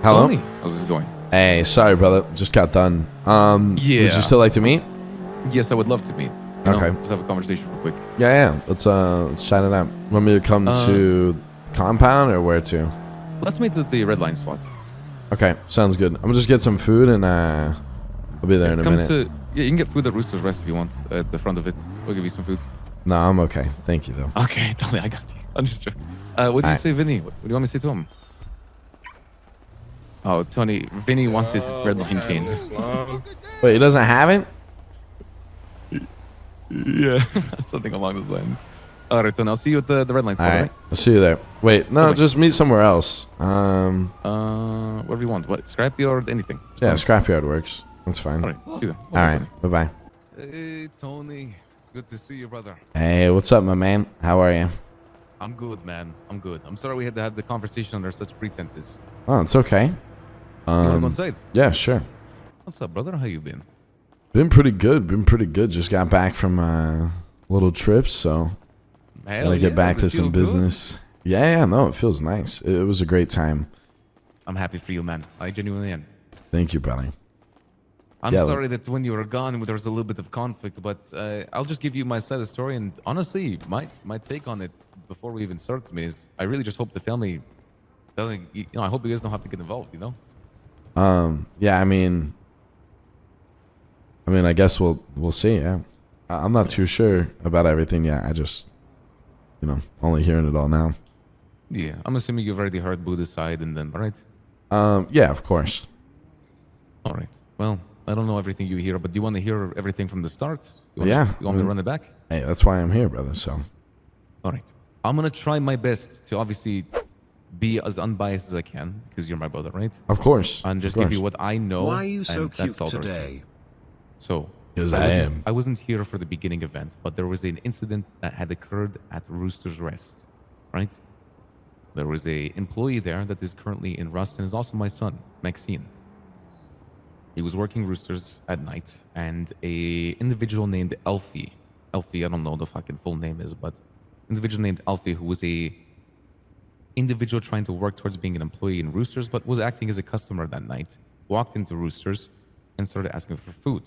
Hello? Tony, how's this going? Hey, sorry, brother. Just got done. Would you still like to meet? Yes, I would love to meet. Okay. Just have a conversation real quick. Yeah. Let's chat it out. Want me to come to compound or where to? Let's meet at the red line spot. Okay, sounds good. I'm gonna just get some food and I'll be there in a minute. Yeah, you can get food at Rooster's Rest if you want. At the front of it, we'll give you some food. No, I'm okay. Thank you though. Okay, Tony, I got you. I'm just joking. What do you say, Vinny? What do you want me to say to him? Oh, Tony, Vinny wants his red line chain. Wait, he doesn't have it? Yeah, something along those lines. All right, Tony, I'll see you at the red line spot. All right, I'll see you there. Wait, no, just meet somewhere else. Whatever you want. What, scrapyard, anything? Yeah, scrapyard works. That's fine. All right, see you then. All right, bye-bye. Hey, Tony. It's good to see you, brother. Hey, what's up, my man? How are you? I'm good, man. I'm good. I'm sorry we had to have the conversation under such pretenses. Oh, it's okay. You want to go inside? Yeah, sure. What's up, brother? How you been? Been pretty good. Just got back from a little trip, so gotta get back to some business. Good? Yeah, no, it feels nice. It was a great time. I'm happy for you, man. I genuinely am. Thank you, brother. I'm sorry that when you were gone, there was a little bit of conflict, but I'll just give you my side of the story. And honestly, my take on it before we even start is I really just hope the family doesn't, I hope you guys don't have to get involved, Yeah, I mean, I guess we'll see. Yeah, I'm not too sure about everything yet. I just, only hearing it all now. Yeah, I'm assuming you've already heard Buddha's side and then, right? Yeah, of course. All right. Well, I don't know everything you hear, but do you want to hear everything from the start? You want me to run it back? Hey, that's why I'm here, brother. So. All right. I'm gonna try my best to obviously be as unbiased as I can because you're my brother, right? Of course. And just give you what I know. Why are you so cute today? So, because I am. I wasn't here for the beginning event, but there was an incident that had occurred at Rooster's Rest, right? There was a employee there that is currently in Rust and is also my son, Maxine. He was working Roosters at night, and a individual named Elfie, I don't know the fucking full name is, but individual named Elfie, who was a individual trying to work towards being an employee in Roosters, but was acting as a customer that night, walked into Roosters and started asking for food.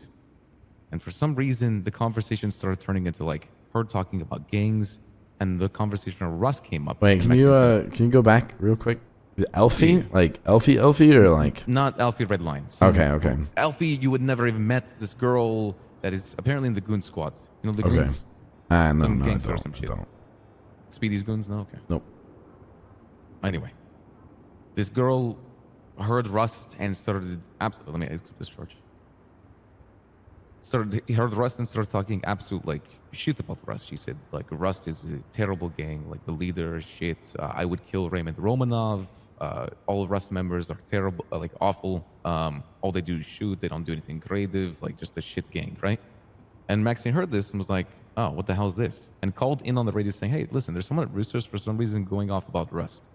And for some reason, the conversation started turning into like her talking about gangs, and the conversation of Russ came up. Wait, can you go back real quick? Elfie? Yeah. Like Elfie or like? Not Elfie Redline. Okay. Elfie, you would never even met this girl that is apparently in the Goon Squad. You know the Goons? No, some no, gangster or some shit. Don't. Speedy's Goons? No? Okay. Nope. Anyway. This girl heard Rust and started... Let me accept this charge. He heard Rust and started talking absolute, like, shit about Rust. She said, like, Rust is a terrible gang, like, the leader, shit. I would kill Raymond Romanov. All Rust members are terrible, like, awful. All they do is shoot. They don't do anything creative, like, just a shit gang, right? And Maxine heard this and was like, oh, what the hell is this? And called in on the radio saying, hey, listen, there's someone at Roosters for some reason going off about Rust.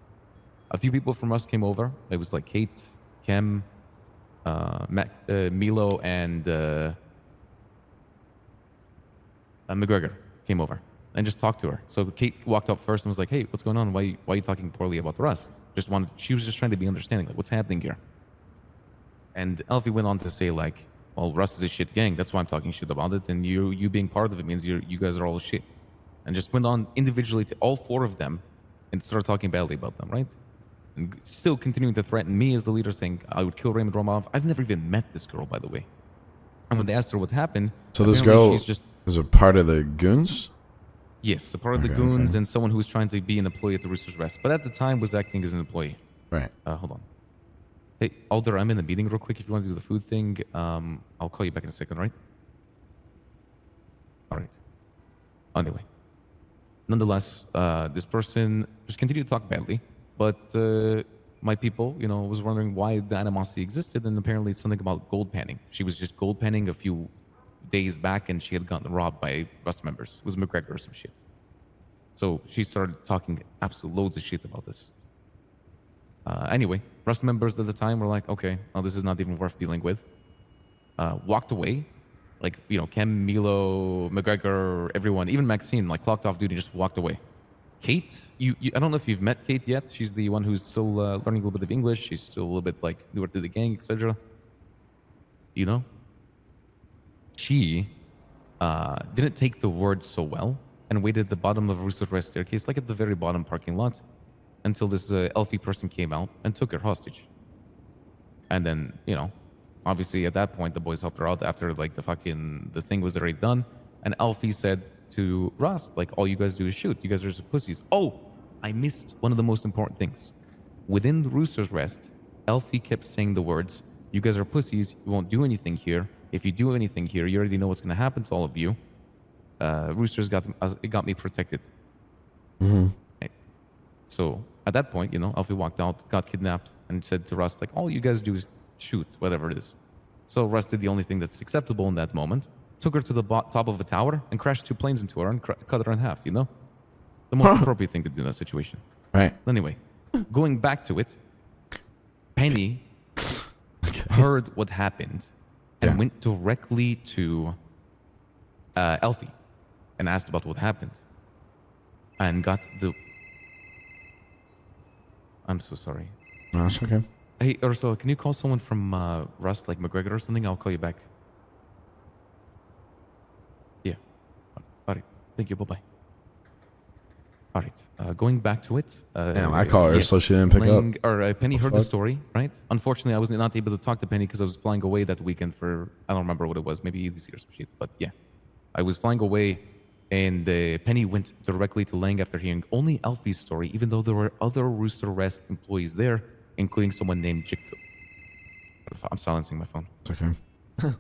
A few people from Rust came over. It was like Kate, Kem, Milo, and McGregor came over and just talked to her. So Kate walked up first and was like, hey, what's going on? Why are you talking poorly about Rust? She was just trying to be understanding, like, what's happening here? And Elfie went on to say, like, well, Rust is a shit gang. That's why I'm talking shit about it. And you being part of it means you guys are all shit. And just went on individually to all four of them and started talking badly about them, right? And still continuing to threaten me as the leader, saying I would kill Raymond Romanov. I've never even met this girl, by the way. And when they asked her what happened, so this girl is a part of the Goons? Yes, a part of the Goons and someone who was trying to be an employee at the Rooster's Rest, but at the time was acting as an employee. Right. Hold on. Hey, Alder, I'm in a meeting real quick. If you want to do the food thing, I'll call you back in a second, right? All right. Anyway. Nonetheless, this person just continued to talk badly, but my people, was wondering why the animosity existed, and apparently it's something about gold panning. She was just gold panning a few days back, and she had gotten robbed by Rust members. It was McGregor or some shit. So she started talking absolute loads of shit about this. Anyway, Rust members at the time were like, okay, well, this is not even worth dealing with. Walked away. Like, Kem, Milo, McGregor, everyone, even Maxine, like, clocked off duty and just walked away. Kate, I don't know if you've met Kate yet. She's the one who's still learning a little bit of English. She's still a little bit like newer to the gang, etc. You know, she didn't take the words so well and waited at the bottom of Rooster's Rest staircase, like at the very bottom parking lot, until this Elfie person came out and took her hostage. And then, you know, obviously at that point the boys helped her out after like the thing was already done. And Elfie said to Rust, like, all you guys do is shoot. You guys are just pussies. Oh, I missed one of the most important things. Within the Rooster's Rest, Elfie kept saying the words, you guys are pussies. You won't do anything here. If you do anything here, you already know what's going to happen to all of you. Roosters got me protected. Mm-hmm. Right. So at that point, you know, Elfie walked out, got kidnapped, and said to Rust, like, all you guys do is shoot, whatever it is. So Rust did the only thing that's acceptable in that moment, took her to the top of a tower and crashed 2 planes into her and cut her in half, you know? The most appropriate thing to do in that situation. Right. Anyway, going back to it, Penny heard what happened and went directly to Elfie and asked about what happened and got the... I'm so sorry. No, that's okay. Hey, Ursula, can you call someone from Rust, like McGregor or something? I'll call you back. Yeah. All right. Thank you. Bye-bye. All right. Going back to it. Damn, I call her, so she didn't pick up. Or Penny heard the story, right? Unfortunately, I was not able to talk to Penny because I was flying away that weekend for, I don't remember what it was, maybe this year's shit, but yeah. I was flying away, and Penny went directly to Lang after hearing only Elfie's story, even though there were other Rooster Rest employees there, including someone named Jacob. I'm silencing my phone. It's okay.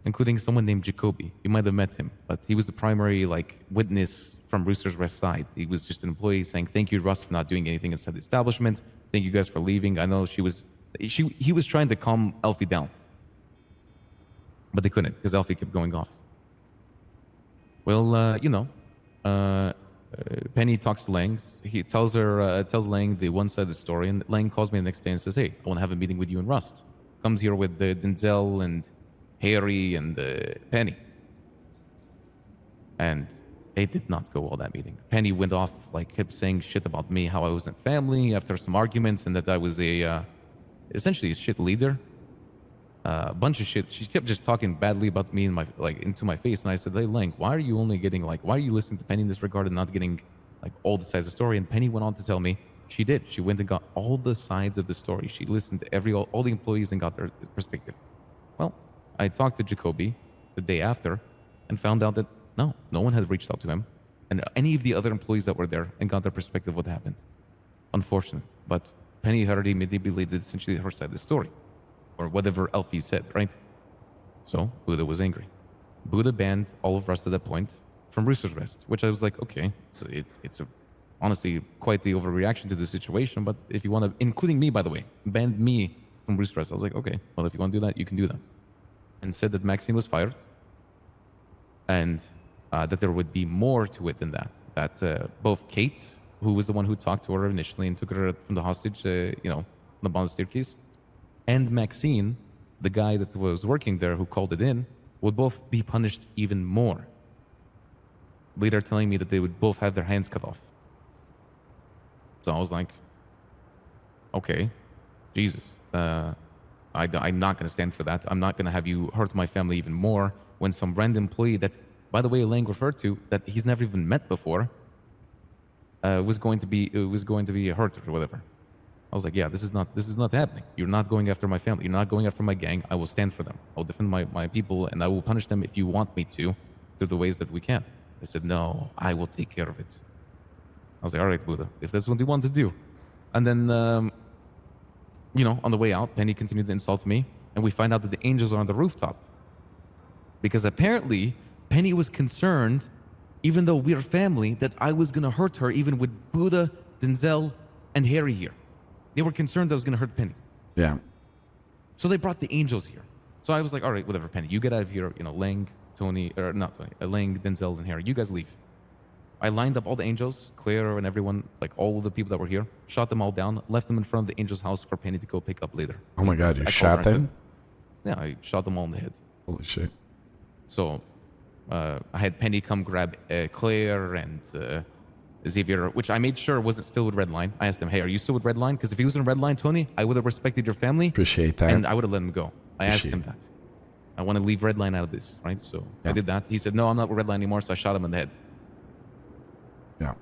Including someone named Jacoby. You might have met him, but he was the primary like witness from Rooster's Rest side. He was just an employee saying, "Thank you, Rust, for not doing anything inside the establishment. Thank you guys for leaving. I know he was trying to calm Elfie down, but they couldn't because Elfie kept going off. Well, Penny talks to Lang. He tells Lang the one side of the story, and Lang calls me the next day and says, "Hey, I want to have a meeting with you and Rust." Comes here with Denzel and Harry and Penny. And it did not go well, that meeting. Penny went off, like, kept saying shit about me, how I wasn't family after some arguments, and that I was essentially a shit leader. A bunch of shit. She kept just talking badly about me into my face. And I said, "Hey, Lang, why are you listening to Penny in this regard and not getting like all the sides of the story?" And Penny went on to tell me she did. She went and got all the sides of the story. She listened to all the employees and got their perspective. Well, I talked to Jacoby the day after and found out that no one had reached out to him and any of the other employees that were there and got their perspective of what happened. Unfortunate, but Penny had already manipulated essentially her side of the story, or whatever Elfie said, right? So Buddha was angry. Buddha banned all of Rust at that point from Rooster's Rest, which I was like, okay, so it's honestly quite the overreaction to the situation, but if you want to, including me, by the way, banned me from Rooster's Rest. I was like, okay, well, if you want to do that, you can do that. And said that Maxine was fired and that there would be more to it than that. That both Kate, who was the one who talked to her initially and took her from the hostage, on the bond staircase, and Maxine, the guy that was working there who called it in, would both be punished even more. Later telling me that they would both have their hands cut off. So I was like, okay, Jesus. I'm not going to stand for that. I'm not going to have you hurt my family even more when some random employee that, by the way, Lang referred to, that he's never even met before, was going to be hurt or whatever. I was like, yeah, this is not happening. You're not going after my family. You're not going after my gang. I will stand for them. I'll defend my people, and I will punish them if you want me to, through the ways that we can. They said, no, I will take care of it. I was like, all right, Buddha, if that's what you want to do. And then, on the way out, Penny continued to insult me, and we find out that the angels are on the rooftop. Because apparently, Penny was concerned, even though we're family, that I was going to hurt her, even with Buddha, Denzel, and Harry here. They were concerned that I was going to hurt Penny. Yeah. So they brought the angels here. So I was like, all right, whatever, Penny, you get out of here. Lang, Lang, Denzel, and Harry, you guys leave. I lined up all the angels, Claire and everyone, like all of the people that were here, shot them all down, left them in front of the angel's house for Penny to go pick up later. Oh my God, you shot them? Yeah, I shot them all in the head. Holy shit. So I had Penny come grab Claire and Xavier, which I made sure wasn't still with Redline. I asked him, hey, are you still with Redline? Because if he was in Redline, Tony, I would have respected your family. Appreciate that. And I would have let him go. I asked him that. I want to leave Redline out of this, right? So I did that. He said, no, I'm not with Redline anymore, so I shot him in the head. Yeah.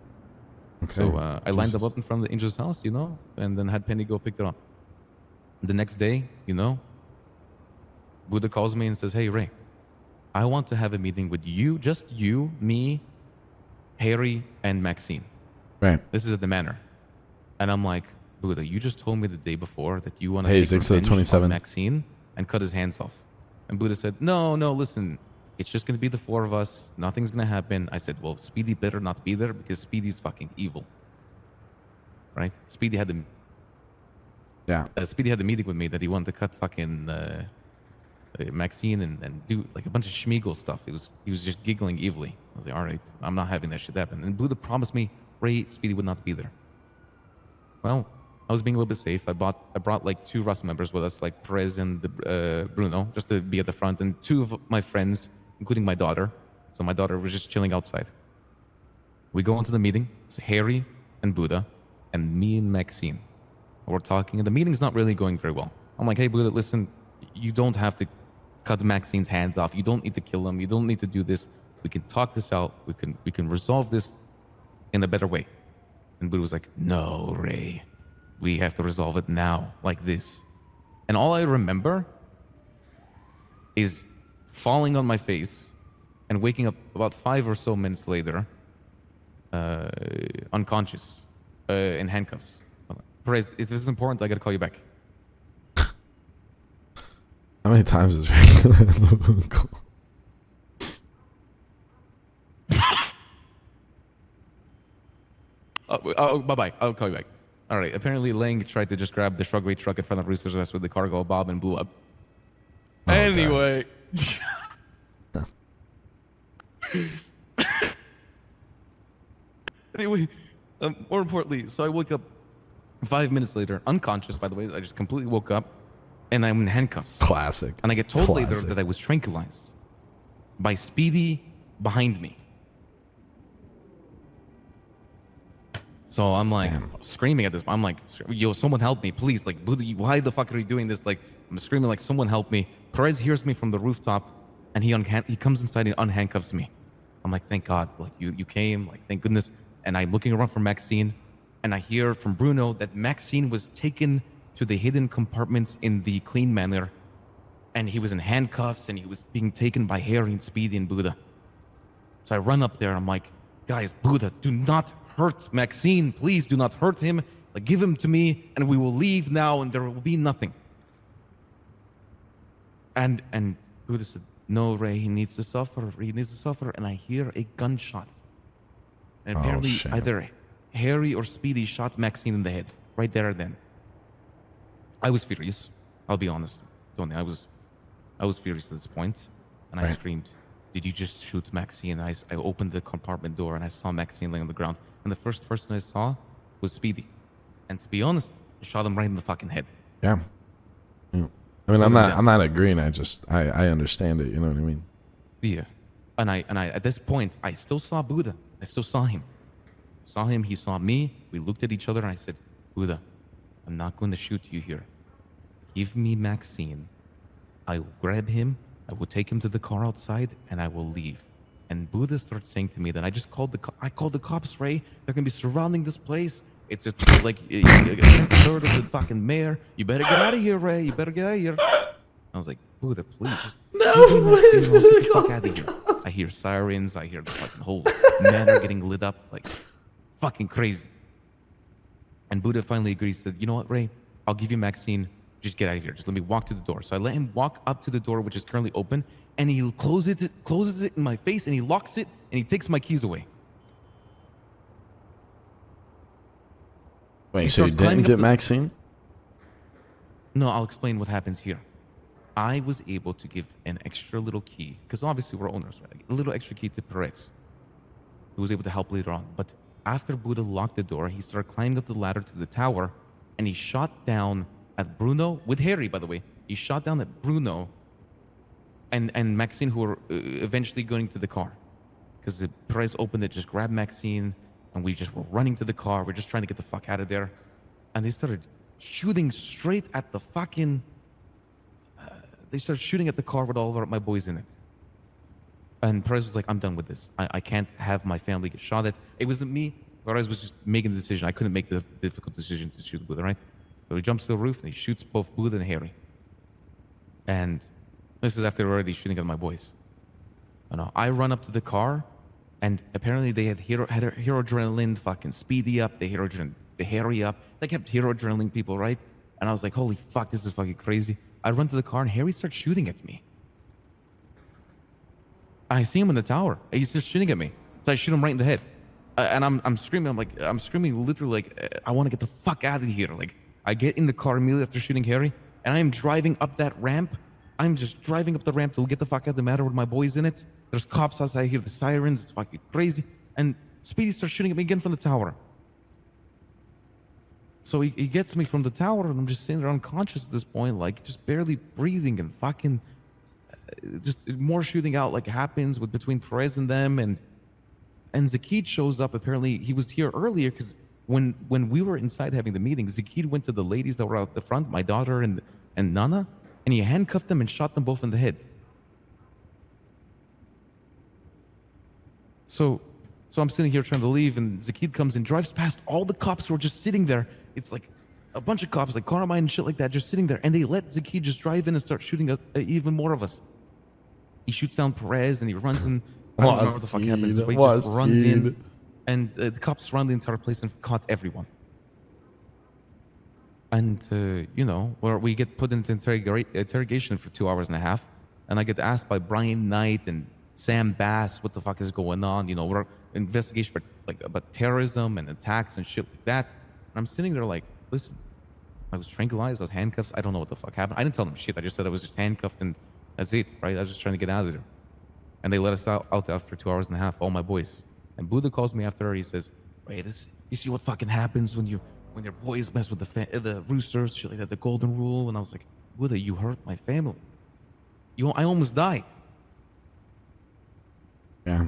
Okay. So I lined up in front of the Angel's house, and then had Penny go pick it up. The next day, Buddha calls me and says, hey, Ray, I want to have a meeting with you, just you, me, Harry, and Maxine. Right. This is at the manor. And I'm like, Buddha, you just told me the day before that you want to take revenge on Maxine and cut his hands off. And Buddha said, no, listen, it's just going to be the four of us. Nothing's going to happen. I said, well, Speedy better not be there because Speedy's fucking evil. Right? Speedy had the meeting with me that he wanted to cut fucking Maxine and do like a bunch of Schmeagle stuff. He was just giggling evilly. I was like, all right, I'm not having that shit happen. And Buddha promised me Ray Speedy would not be there. Well, I was being a little bit safe. I brought like 2 Rust members with us, like Perez and Bruno, just to be at the front, and 2 of my friends, including my daughter. So my daughter was just chilling outside. We go into the meeting. It's Harry and Buddha, and me and Maxine. We're talking, and the meeting's not really going very well. I'm like, hey, Buddha, listen, you don't have to cut Maxine's hands off. You don't need to kill him. You don't need to do this. We can talk this out. We can resolve this in a better way. And Buddha was like, no, Ray. We have to resolve it now, like this. And all I remember is falling on my face and waking up about 5 or so minutes later, unconscious, in handcuffs. Perez, if this is important, I gotta call you back. How many times is regular? Bye-bye. I'll call you back. All right. Apparently, Lang tried to just grab the Shrugway truck in front of Rooster's Rest with the cargo bob and blew up. Oh, anyway. Anyway, more importantly, so I woke up 5 minutes later, unconscious, by the way. I just completely woke up, and I'm in handcuffs. Classic. And I get told later that I was tranquilized by Speedy behind me. So I'm like screaming at this. I'm like, yo, someone help me, please. Like, Buddha, why the fuck are you doing this? Like, I'm screaming like, someone help me. Perez hears me from the rooftop, and he comes inside and unhandcuffs me. I'm like, thank God, like you came, like thank goodness. And I'm looking around for Maxine, and I hear from Bruno that Maxine was taken to the hidden compartments in the clean manor, and he was in handcuffs, and he was being taken by Harry and Speedy and Buddha. So I run up there. I'm like, guys, Buddha, do not hurt Maxine. Please do not hurt him. Like, give him to me, and we will leave now, and there will be nothing. And Buddha said, no, Ray, he needs to suffer. He needs to suffer. And I hear a gunshot. And apparently either Harry or Speedy shot Maxine in the head right there and then. I was furious. I'll be honest, Tony. I was furious at this point, and I screamed, did you just shoot Maxine? I opened the compartment door, and I saw Maxine laying on the ground. And the first person I saw was Speedy. And to be honest, I shot him right in the fucking head. Yeah. I mean, I'm not agreeing. I understand it. You know what I mean? Yeah. And I at this point, I still saw Buddha. I still saw him. Saw him. He saw me. We looked at each other, and I said, Buddha, I'm not going to shoot you here. Give me Maxine. I will grab him. I will take him to the car outside, and I will leave. And Buddha starts saying to me that I just called I called the cops, Ray. They're going to be surrounding this place. It's like a third of the fucking mayor. You better get out of here, Ray. You better get out of here. I was like, Buddha, please just get the fuck out of here. I hear sirens. I hear the fucking whole manor getting lit up like fucking crazy. And Buddha finally agrees. Said, you know what, Ray? I'll give you Maxine. Just get out of here. Just let me walk to the door. So I let him walk up to the door, which is currently open, and he closes it in my face, and he locks it, and he takes my keys away. Wait, so you didn't get Maxine? No, I'll explain what happens here. I was able to give an extra little key, because obviously we're owners, right? A little extra key to Perez, who was able to help later on. But after Buddha locked the door, he started climbing up the ladder to the tower, and he shot down at Bruno, with Harry, by the way. He shot down at Bruno and Maxine, who were eventually going to the car. Because Perez opened it, just grabbed Maxine, and we just were running to the car. We're just trying to get the fuck out of there. And they started shooting straight at the fucking... they started shooting at the car with all of my boys in it. And Perez was like, I'm done with this. I can't have my family get shot at. It wasn't me. Perez was just making the decision. I couldn't make the difficult decision to shoot Buddha, right? So he jumps to the roof and he shoots both Buddha and Harry. And this is after already shooting at my boys. I run up to the car, and apparently they had hero adrenaline, fucking Speedy up, the Harry up. They kept hero adrenaline people, right? And I was like, holy fuck, this is fucking crazy. I run to the car, and Harry starts shooting at me. I see him in the tower. He's just shooting at me. So I shoot him right in the head. And I'm screaming. I'm screaming literally like, I want to get the fuck out of here. Like, I get in the car immediately after shooting Harry, and I am driving up that ramp. I'm just driving up the ramp to get the fuck out of the matter with my boys in it. There's cops outside. I hear the sirens. It's fucking crazy. And Speedy starts shooting at me again from the tower. So he gets me from the tower, and I'm just sitting there unconscious at this point, like just barely breathing, and fucking just more shooting out like happens between Perez and them. And Zakid shows up. Apparently he was here earlier because when we were inside having the meeting, Zakid went to the ladies that were out the front, my daughter and Nana, and he handcuffed them and shot them both in the head. So I'm sitting here trying to leave, and Zakid comes and drives past all the cops who are just sitting there. It's like a bunch of cops, like Carmine and shit like that, just sitting there, and they let Zakid just drive in and start shooting at even more of us. He shoots down Perez, and he runs in. I don't know what the fuck happens, but he just runs in, and the cops surround the entire place and caught everyone. And, where we get put into interrogation for 2.5 hours, and I get asked by Brian Knight and Sam Bass what the fuck is going on. We're investigation for about terrorism and attacks and shit like that. And I'm sitting there like, listen, I was tranquilized, I was handcuffed, I don't know what the fuck happened. I didn't tell them shit, I just said I was just handcuffed and that's it, right? I was just trying to get out of there. And they let us out after 2.5 hours, all my boys. And Buddha calls me after, he says, wait, you see what fucking happens when your boys mess with the roosters, shit like that, the golden rule. And I was like, Buddha, you hurt my family. I almost died. Yeah.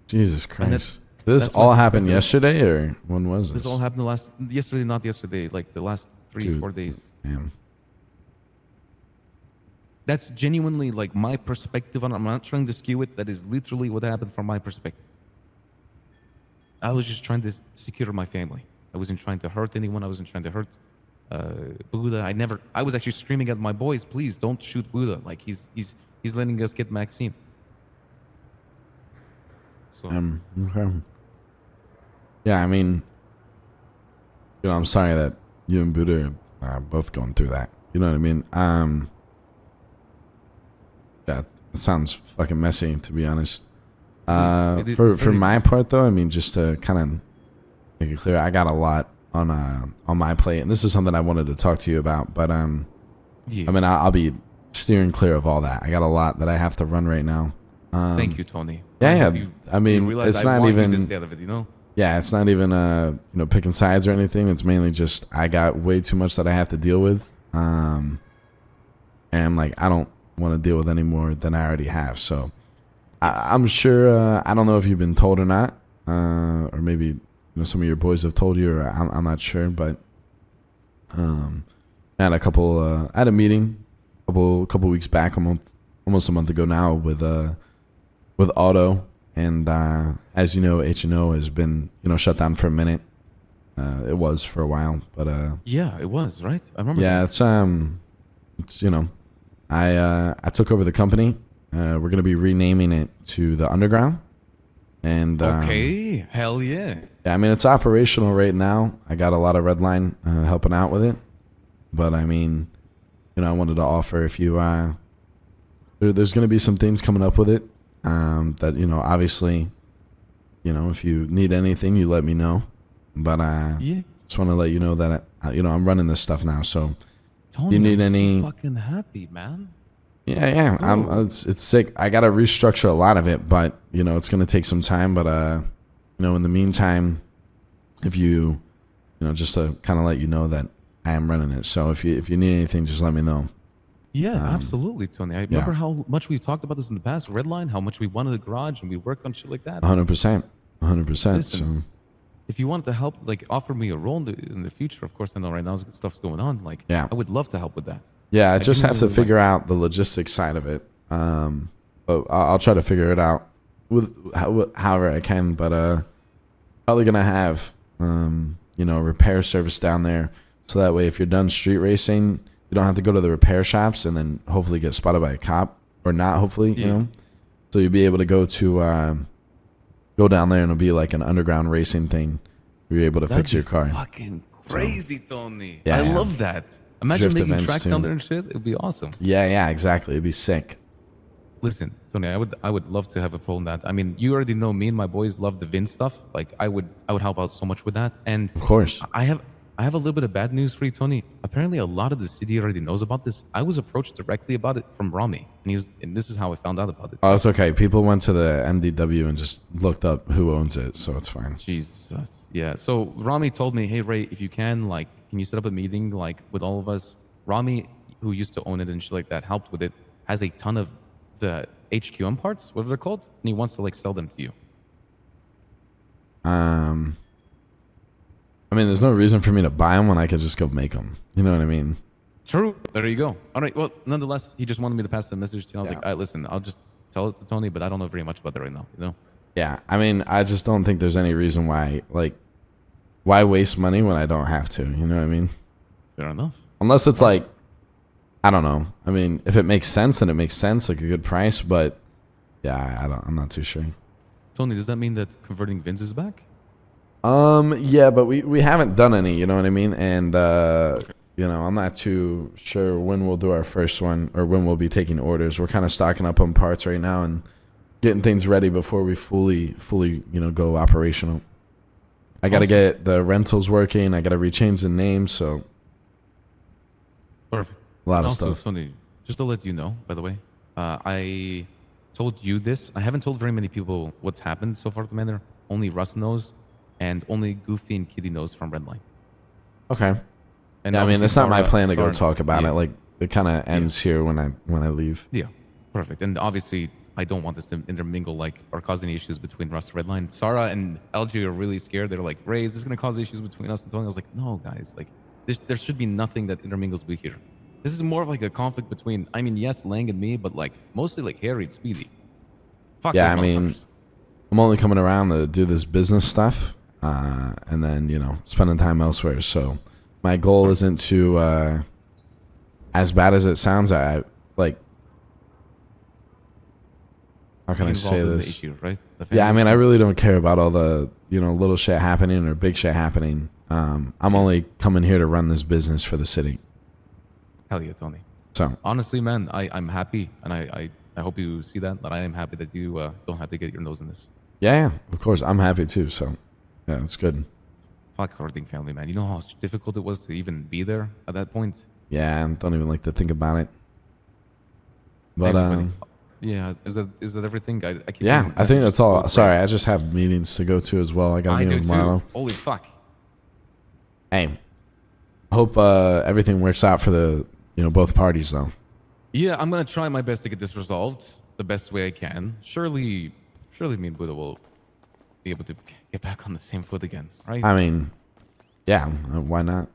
Jesus Christ. This all happened yesterday, or when was this? This all happened yesterday, not yesterday, like the last 3-4 days. Damn. That's genuinely like my perspective on it. I'm not trying to skew it. That is literally what happened from my perspective. I was just trying to secure my family. I wasn't trying to hurt anyone. I wasn't trying to hurt Buddha. I was actually screaming at my boys, please don't shoot Buddha. Like he's letting us get Maxine. So okay. Yeah, I mean, I'm sorry that you and Buddha are both going through that. You know what I mean? Yeah, it sounds fucking messy, to be honest. For my part, though, I mean, just to kind of make it clear, I got a lot on my plate, and this is something I wanted to talk to you about. But yeah. I mean, I'll be steering clear of all that. I got a lot that I have to run right now. Thank you, Tony. Yeah. I mean, it's not even. Yeah, it's not even picking sides or anything. It's mainly just I got way too much that I have to deal with, and like I don't want to deal with any more than I already have. So I'm sure. I don't know if you've been told or not, or maybe some of your boys have told you, or I'm not sure. But I had I had a meeting a couple weeks back, almost a month ago now, with Otto. And as you know, H&O has been shut down for a minute. It was for a while, but yeah, it was, right? I remember. Yeah, it's I took over the company. We're gonna be renaming it to the Underground. And okay, hell yeah. Yeah, I mean it's operational right now. I got a lot of Redline helping out with it, but I mean, I wanted to offer if you there's gonna be some things coming up with it. That obviously, if you need anything, you let me know. But just want to let you know that I'm running this stuff now. So, Tony, you need I'm any? So fucking happy, man. Yeah. It's sick. I gotta restructure a lot of it, but it's gonna take some time. But in the meantime, if you, just to kind of let you know that I am running it. So if you need anything, just let me know. Yeah, absolutely, Tony. I remember how much we've talked about this in the past. Redline, how much we wanted a garage and we work on shit like that. 100%. 100%. So if you want to help, like offer me a role in the future, of course I know right now stuff's going on. Like, yeah, I would love to help with that. Yeah, I just have to figure out the logistics side of it. But I'll try to figure it out with however I can. But probably gonna have a repair service down there, so that way if you're done street racing, you don't have to go to the repair shops and then hopefully get spotted by a cop, or not hopefully, So you'll be able to go down there and it'll be like an underground racing thing. You're able to fix your car. Fucking crazy, Tony. Yeah, I love that. Imagine Drift making tracks too. down there and shit. It would be awesome. Yeah, exactly. It'd be sick. Listen, Tony, I would love to have a role in that. I mean, you already know me and my boys love the Vin stuff. Like, I would help out so much with that. And of course, I have a little bit of bad news for you, Tony. Apparently, a lot of the city already knows about this. I was approached directly about it from Rami, and this is how I found out about it. Oh, it's okay. People went to the MDW and just looked up who owns it, so it's fine. Jesus, yeah. So Rami told me, hey Ray, if you can, like, can you set up a meeting like with all of us? Rami, who used to own it and shit like that, helped with it, has a ton of the HQM parts, whatever they're called, and he wants to like sell them to you. I mean, there's no reason for me to buy them when I could just go make them. You know what I mean? True. There you go. All right. Well, nonetheless, he just wanted me to pass the message to you. I was like, all right, listen, I'll just tell it to Tony, but I don't know very much about that right now. Yeah. I mean, I just don't think there's any reason why waste money when I don't have to? You know what I mean? Fair enough. Unless it's like, I don't know. I mean, if it makes sense, then it makes sense, like a good price. But yeah, I'm not too sure. Tony, does that mean that converting Vins is back? Yeah, but we haven't done any, you know what I mean? And I'm not too sure when we'll do our first one or when we'll be taking orders. We're kind of stocking up on parts right now and getting things ready before we fully, go operational. I got to get the rentals working. I got to rechange the name, so perfect. A lot of also, stuff. Tony, just to let you know, by the way, I told you this. I haven't told very many people what's happened so far at the manor. Only Russ knows, and only Goofy and Kitty knows from Redline. Okay. And yeah, I mean, it's not my plan to go Sarah, talk about it. Like, it kind of ends here when I leave. Yeah, perfect. And obviously, I don't want this to intermingle, like, or cause any issues between Russ and Redline. Sarah and LG are really scared. They're like, Ray, is this going to cause issues between us and Tony? I was like, no, guys. Like, there should be nothing that intermingles with here. This is more of like a conflict between, I mean, yes, Lang and me, but like mostly like Harry and Speedy. Fuck yeah, I mean, I'm only coming around to do this business stuff, and then spending time elsewhere. So my goal isn't to, as bad as it sounds, I like. How can I say this? Issue, right? Yeah, I mean, I really don't care about all the little shit happening or big shit happening. I'm only coming here to run this business for the city. Hell yeah, Tony. So honestly, man, I'm happy, and I hope you see that I am happy that you don't have to get your nose in this. Yeah, of course, I'm happy too. So yeah, it's good. Fuck Harding family, man. You know how difficult it was to even be there at that point. Yeah, I don't even like to think about it. But yeah, is that everything? I think that's all. Sorry, I just have meetings to go to as well. I got a meeting with Marlo. Holy fuck. Hey, hope everything works out for the both parties though. Yeah, I'm gonna try my best to get this resolved the best way I can. Surely me and Buddha will be able to get back on the same foot again, right? I mean, yeah, why not?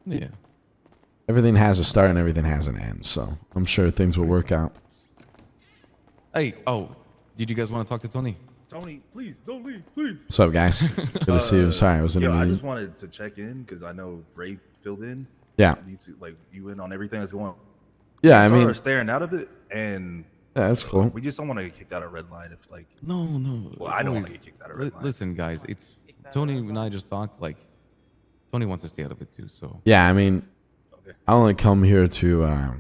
Yeah. Everything has a start and everything has an end, so I'm sure things will work out. Hey, did you guys want to talk to Tony? Tony, please don't leave, please. What's up, guys? Good to see you. Sorry, I was in a meeting. I just wanted to check in because I know Ray filled in. Yeah. You in on everything that's going on. Yeah, I mean, we're staring out of it, and yeah, that's cool. We just don't want to get kicked out of Redline. If no. Well, I don't want to get kicked out of Redline. Listen, guys, it's Tony and I just talked. Like, Tony wants to stay out of it too. So yeah, I mean, okay. I only come here to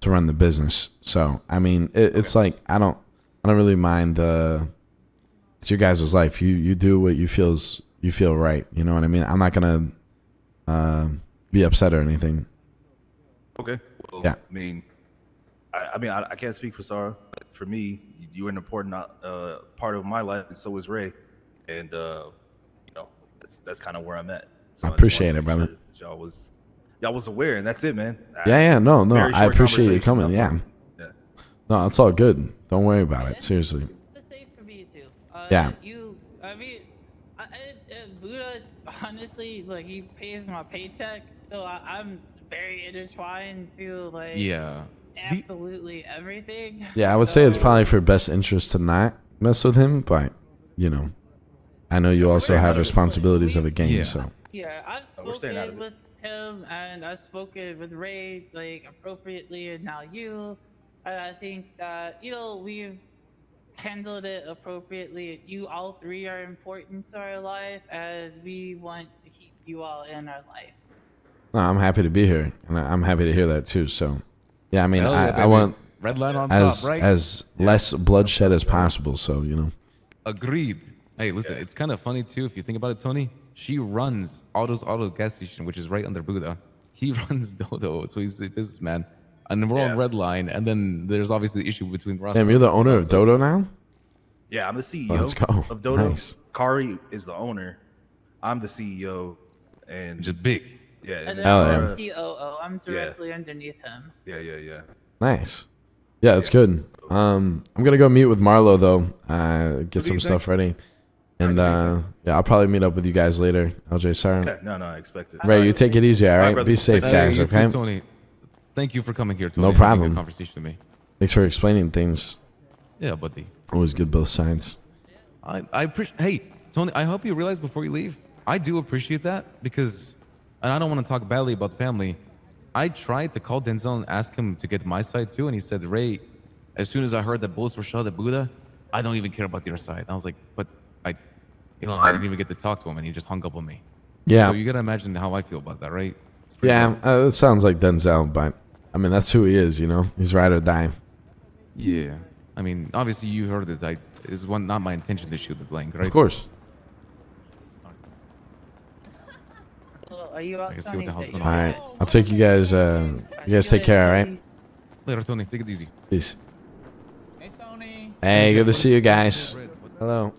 run the business. So I mean, it's like I don't really mind. It's your guys' life. You do what you feel right. You know what I mean? I'm not gonna be upset or anything. Okay. Well, yeah. I can't speak for Sarah. But for me, you're an important part of my life, and so is Ray. And that's kind of where I'm at. So I appreciate it, brother. Sure y'all was aware, and that's it, man. Yeah. No. I appreciate you coming. Yeah. No, it's all good. Don't worry about it. Seriously. It's safe for me too. Yeah. Buddha, honestly, like he pays my paycheck, so I'm very intertwined through like Yeah. absolutely everything. Yeah, I would say it's probably for best interest to not mess with him, but you know, I know you also have responsibilities of a gang, so. Yeah, I've we're staying out of spoken with him and I've spoken with Ray like appropriately, and now you. And I think that we've handled it appropriately. You all three are important to our life, as we want to keep you all in our life. No, I'm happy to be here, and I'm happy to hear that too. So, yeah, I mean, Hell yeah, I baby. want Red line on as top, right? as less bloodshed as possible. So, you know. Agreed. Hey, listen, it's kind of funny too if you think about it, Tony. She runs Auto's Auto gas station, which is right under Buddha. He runs Dodo, so he's a businessman. And we're on Red Line, and then there's obviously the issue between Russ. Damn, you're the owner of Dodo now? Yeah, I'm the CEO Let's go. of Dodo. Nice. Kari is the owner. I'm the CEO, and just big. Yeah, And then Hell I'm yeah. the COO. I'm directly underneath him. yeah. Nice. Yeah, that's good. I'm gonna go meet with Marlo though. Get some stuff ready, and yeah, I'll probably meet up with you guys later. LJ, sorry. Okay, no, I expect it. Ray, you take it easy, all right? brother. Be safe, Hey, guys. you Okay. too, Tony. Thank you for coming here, Tony. No and having a problem. good conversation with me. Thanks for explaining things. Yeah, buddy. Always good both sides. I appreciate. Hey, Tony, I hope you realize before you leave, I do appreciate that because, and I don't want to talk badly about the family. I tried to call Denzel and ask him to get my side too, and he said, Ray, as soon as I heard that bullets were shot at Buddha, I don't even care about your side. I was like, but I didn't even get to talk to him, and he just hung up on me. Yeah. So you gotta imagine how I feel about that, right? Yeah, it sounds like Denzel, but I mean that's who he is. You know, he's ride or die. Yeah. I mean, obviously you heard it. It's not my intention to shoot the blank, right? Of course. Well, are you out? I can see what the hell's going on. All right, I'll take you guys. You guys take care. All right. Later, Tony. Take it easy. Peace. Hey, Tony. Hey, good to see you guys. Hello.